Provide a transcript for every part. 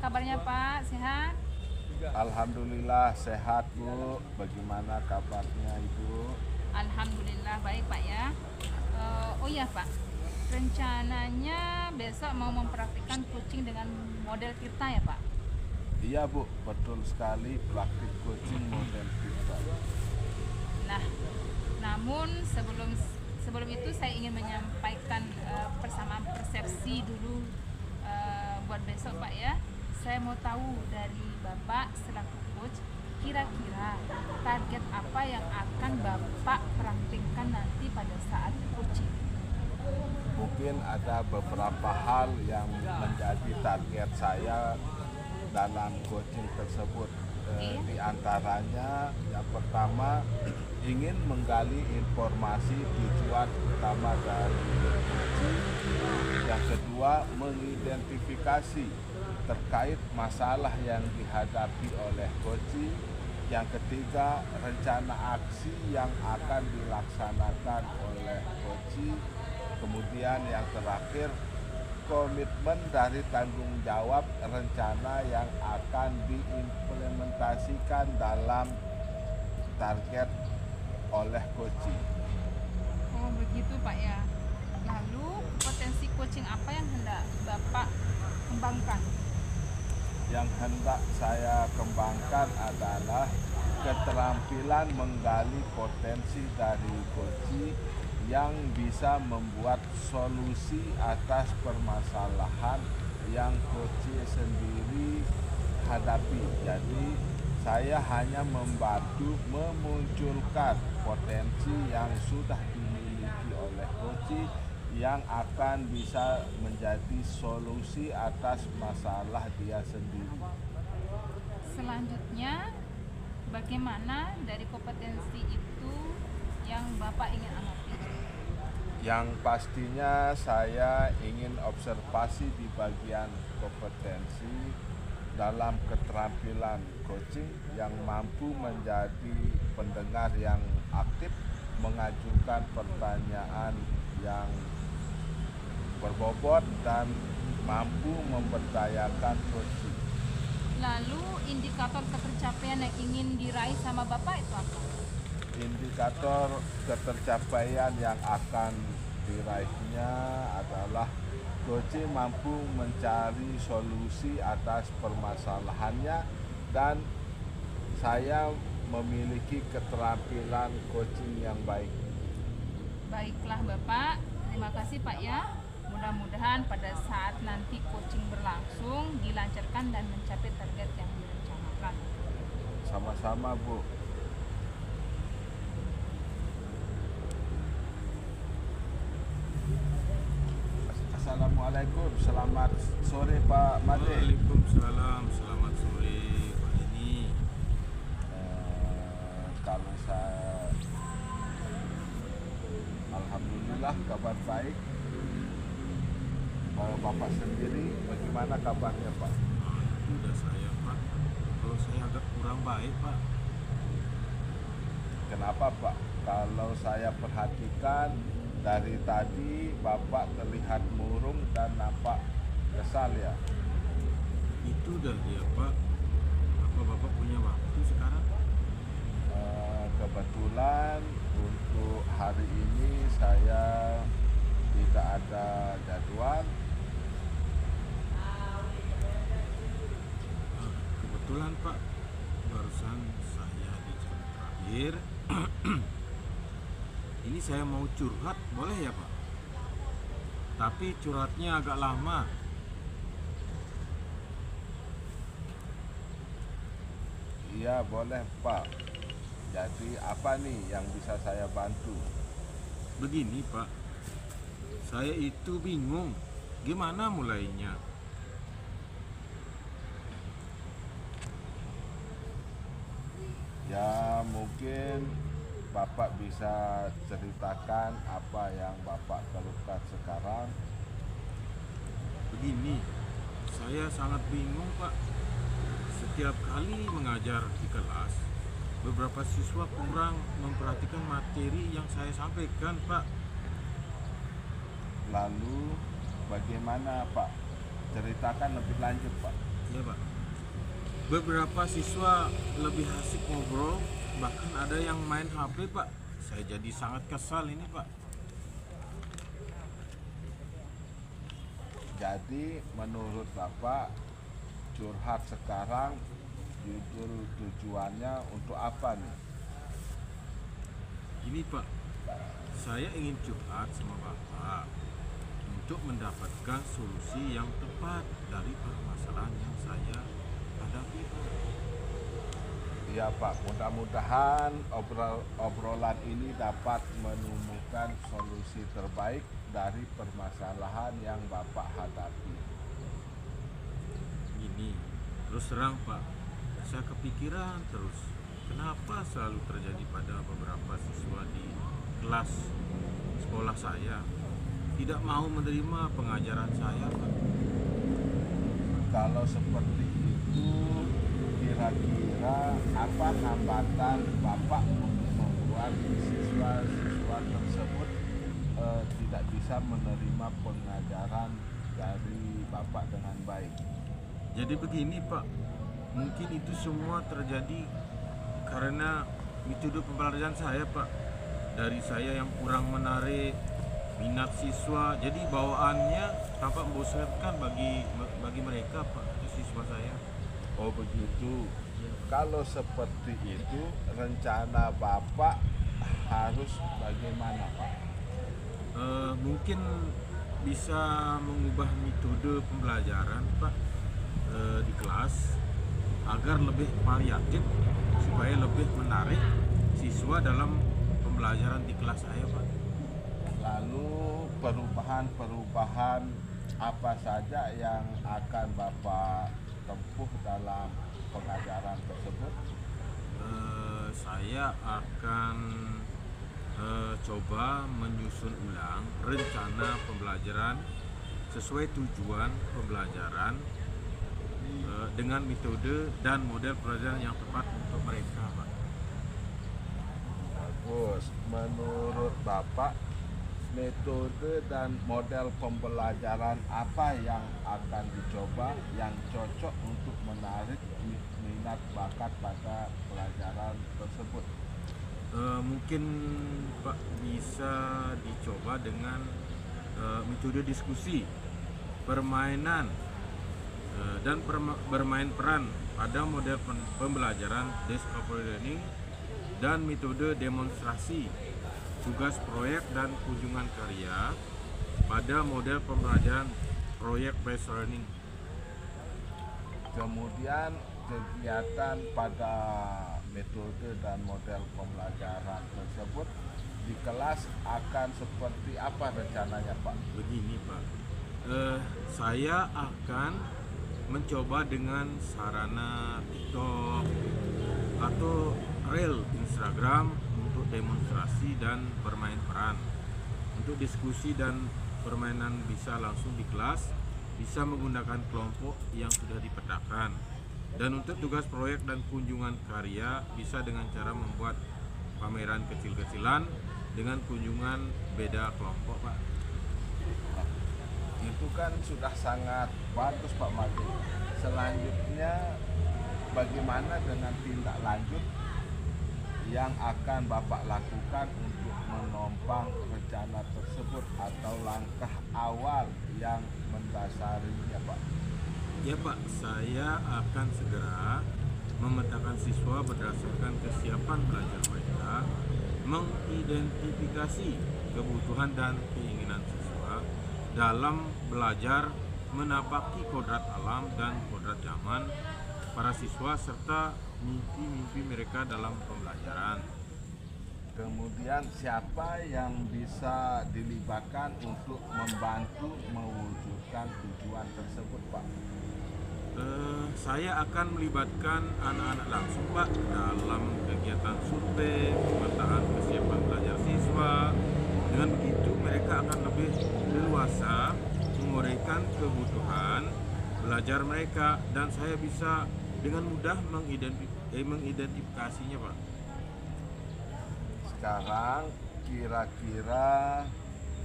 kabarnya Pak? Sehat? Alhamdulillah sehat Bu. Bagaimana kabarnya Ibu? Alhamdulillah baik Pak ya. Oh iya Pak, rencananya besok mau mempraktikkan coaching dengan model kita ya Pak? Iya Bu, betul sekali praktik coaching model kita. Nah, namun sebelum itu saya ingin menyampaikan persamaan persepsi dulu buat besok Pak ya. Saya mau tahu dari Bapak selaku coach, kira-kira target apa yang akan Bapak praktikkan nanti pada saat coaching? Mungkin ada beberapa hal yang menjadi target saya dalam coaching tersebut. Di antaranya yang pertama ingin menggali informasi tujuan utama dari coaching. Yang kedua mengidentifikasi terkait masalah yang dihadapi oleh coaching. Yang ketiga rencana aksi yang akan dilaksanakan oleh coaching. Kemudian yang terakhir komitmen dari tanggung jawab rencana yang akan diimplementasikan dalam target oleh coaching. Oh begitu Pak ya. Lalu potensi coaching apa yang hendak Bapak kembangkan? Yang hendak saya kembangkan adalah keterampilan menggali potensi dari coaching yang bisa membuat solusi atas permasalahan yang coaching sendiri hadapi. Jadi saya hanya membantu memunculkan potensi yang sudah dimiliki oleh coaching yang akan bisa menjadi solusi atas masalah dia sendiri. Selanjutnya, bagaimana dari kompetensi itu yang Bapak ingin amati? Yang pastinya saya ingin observasi di bagian kompetensi dalam keterampilan coaching yang mampu menjadi pendengar yang aktif, mengajukan pertanyaan yang berbobot dan mampu memberdayakan coaching. Lalu indikator ketercapaian yang ingin diraih sama Bapak itu apa? Indikator ketercapaian yang akan diraihnya adalah coaching mampu mencari solusi atas permasalahannya dan saya memiliki keterampilan coaching yang baik. Baiklah Bapak, terima kasih Pak ya. Mudah-mudahan pada saat nanti coaching berlangsung dilancarkan dan mencapai target yang direncanakan. Sama-sama Bu. Assalamualaikum, selamat sore Pak Made. Waalaikumsalam, selamat sore Pak Deni. Kalau saya alhamdulillah kabar baik. Kalau Bapak sendiri bagaimana kabarnya Pak? Itu udah saya Pak. Kalau saya agak kurang baik Pak. Kenapa Pak? Kalau saya perhatikan dari tadi Bapak terlihat murung dan nampak kesal ya. Itu udah ya Pak. Apa Bapak punya waktu sekarang? Kebetulan untuk hari ini saya tidak ada jadwal. Kebetulan Pak, barusan saya di jam terakhir. Ini saya mau curhat, boleh ya Pak? Tapi curhatnya agak lama. Iya boleh Pak. Jadi apa nih yang bisa saya bantu? Begini Pak, saya itu bingung gimana mulainya. Ya mungkin Bapak bisa ceritakan apa yang Bapak keluhkan sekarang. Begini, saya sangat bingung Pak. Setiap kali mengajar di kelas, beberapa siswa kurang memperhatikan materi yang saya sampaikan Pak. Lalu bagaimana Pak? Ceritakan lebih lanjut Pak. Ya Pak. Beberapa siswa lebih asik ngobrol, bahkan ada yang main HP Pak. Saya jadi sangat kesal ini Pak. Jadi menurut Bapak curhat sekarang judul tujuannya untuk apa nih? Ini Pak, saya ingin curhat sama Bapak untuk mendapatkan solusi yang tepat dari permasalahan yang saya hadapi Pak. Iya Pak, mudah-mudahan obrolan ini dapat menemukan solusi terbaik dari permasalahan yang Bapak hadapi. Gini, terus terang Pak, saya kepikiran terus. Kenapa selalu terjadi pada beberapa siswa di kelas sekolah saya tidak mau menerima pengajaran saya Pak? Kalau seperti itu, kira-kira apa hambatan Bapak untuk membuat siswa-siswa tersebut tidak bisa menerima pengajaran dari Bapak dengan baik? Jadi begini Pak, mungkin itu semua terjadi karena metode pembelajaran saya Pak. Dari saya yang kurang menarik minat siswa, jadi bawaannya tampak membosankan bagi mereka Pak, itu siswa saya. Oh begitu. Kalau seperti itu, rencana Bapak harus bagaimana Pak? Mungkin bisa mengubah metode pembelajaran Pak di kelas agar lebih variatif supaya lebih menarik siswa dalam pembelajaran di kelas saya Pak. Lalu perubahan-perubahan apa saja yang akan Bapak tempuh dalam pengajaran tersebut? Saya akan coba menyusun ulang rencana pembelajaran sesuai tujuan pembelajaran dengan metode dan model pembelajaran yang tepat untuk mereka Pak. Bagus. Menurut Bapak, metode dan model pembelajaran apa yang akan dicoba yang cocok untuk menarik minat bakat pada pelajaran tersebut? Mungkin Pak bisa dicoba dengan metode diskusi, permainan, dan bermain peran pada model pembelajaran discovery learning dan metode demonstrasi, tugas proyek dan kunjungan karya pada model pembelajaran project based learning. Kemudian kegiatan pada metode dan model pembelajaran tersebut di kelas akan seperti apa rencananya Pak? Begini Pak, saya akan mencoba dengan sarana TikTok atau Reel Instagram untuk demonstrasi dan bermain peran. Untuk diskusi dan permainan bisa langsung di kelas, bisa menggunakan kelompok yang sudah dipetakan. Dan untuk tugas proyek dan kunjungan karya bisa dengan cara membuat pameran kecil-kecilan dengan kunjungan beda kelompok Pak. Itu kan sudah sangat bagus Pak Madi. Selanjutnya bagaimana dengan tindak lanjut yang akan Bapak lakukan untuk menopang rencana tersebut atau langkah awal yang mendasarinya Pak? Ya Pak, saya akan segera memetakan siswa berdasarkan kesiapan belajar mereka, mengidentifikasi kebutuhan dan keinginan siswa dalam belajar menapaki kodrat alam dan kodrat zaman para siswa serta mimpi-mimpi mereka dalam pembelajaran. Kemudian siapa yang bisa dilibatkan untuk membantu mewujudkan tujuan tersebut Pak? Saya akan melibatkan anak-anak langsung Pak dalam kegiatan survei, pemetaan kesiapan belajar siswa. Dengan begitu mereka akan lebih leluasa menguraikan kebutuhan belajar mereka dan saya bisa dengan mudah mengidentifikasinya Pak. Sekarang kira-kira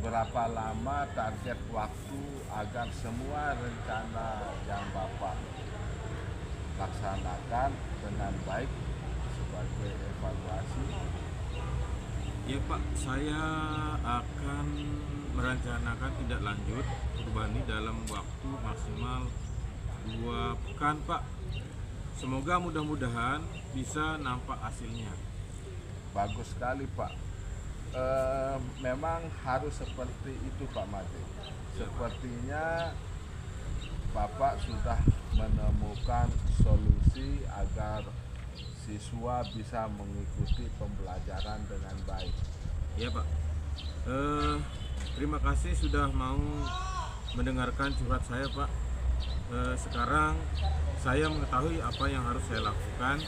berapa lama target waktu agar semua rencana yang Bapak dilaksanakan dengan baik sebagai evaluasi. Ya Pak, saya akan merencanakan tindak lanjut Kurbani dalam waktu maksimal 2 pekan Pak. Semoga mudah-mudahan bisa nampak hasilnya. Bagus sekali Pak. Memang harus seperti itu Pak Made. Sepertinya Bapak sudah menemukan solusi agar siswa bisa mengikuti pembelajaran dengan baik. Ya Pak. Terima kasih sudah mau mendengarkan curhat saya Pak. Sekarang saya mengetahui apa yang harus saya lakukan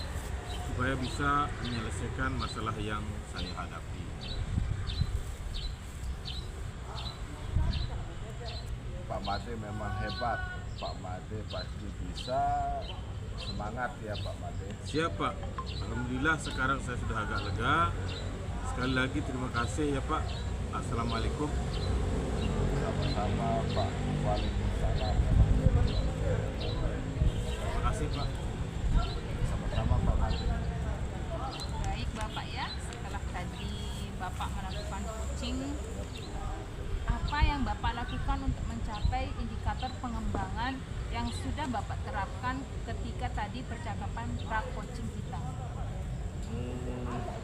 supaya bisa menyelesaikan masalah yang saya hadapi. Pak Made memang hebat. Pak Made pasti bisa. Semangat ya Pak Made. Siap Pak. Alhamdulillah sekarang saya sudah agak lega. Sekali lagi terima kasih ya Pak. Assalamualaikum. Sama-sama Pak. Waalaikumsalam. Terima kasih Pak. Sama-sama Pak Made. Baik Bapak ya, setelah tadi Bapak melakukan coaching, apa yang Bapak lakukan untuk mencapai indikator pengembangan yang sudah Bapak terapkan ketika tadi percakapan pra-coaching kita?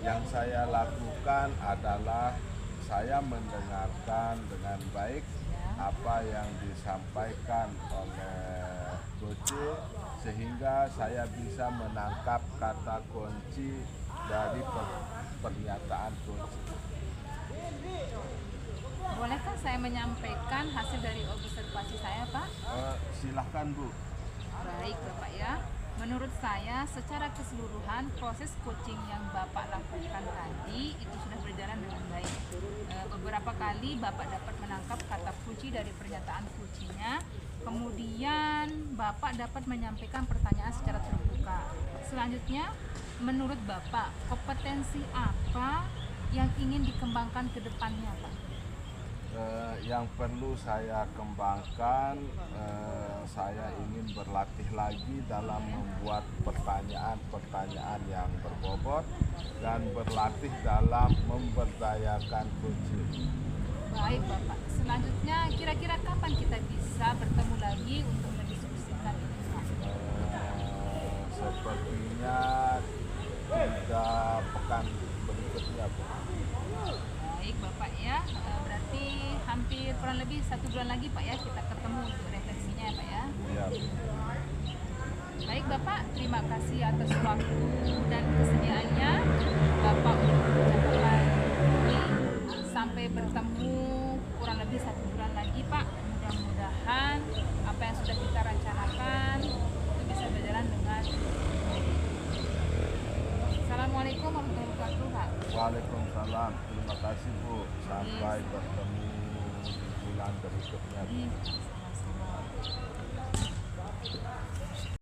Yang saya lakukan adalah saya mendengarkan dengan baik apa yang disampaikan oleh Coach, sehingga saya bisa menangkap kata kunci dari pernyataan Coach. Bolehkah saya menyampaikan hasil dari observasi saya, Pak? Silahkan Bu. Baik Bapak ya, menurut saya secara keseluruhan proses coaching yang Bapak lakukan tadi itu sudah berjalan dengan baik. Beberapa kali Bapak dapat menangkap kata kunci dari pernyataan kuncinya, kemudian Bapak dapat menyampaikan pertanyaan secara terbuka. Selanjutnya, menurut Bapak, kompetensi apa yang ingin dikembangkan ke depannya, Pak? Yang perlu saya kembangkan, saya ingin berlatih lagi dalam membuat pertanyaan-pertanyaan yang berbobot dan berlatih dalam memberdayakan coaching. Baik Bapak, selanjutnya kira-kira kapan kita bisa bertemu lagi untuk mendiskusikan ini, Pak? Sepertinya 3 pekan berikutnya Bu. Baik Bapak ya, berarti hampir kurang lebih 1 bulan lagi Pak ya kita ketemu untuk refleksinya ya Pak ya. Ya. Baik Bapak, terima kasih atas waktu dan kesediaannya Bapak untuk percakapan ini. Sampai bertemu kurang lebih 1 bulan lagi Pak. Mudah-mudahan apa yang sudah kita rencanakan itu bisa berjalan dengan baik. Assalamualaikum warahmatullahi wabarakatuh Pak. Waalaikumsalam. Terima kasih Bu. Sampai bertemu di bulan berikutnya Bu.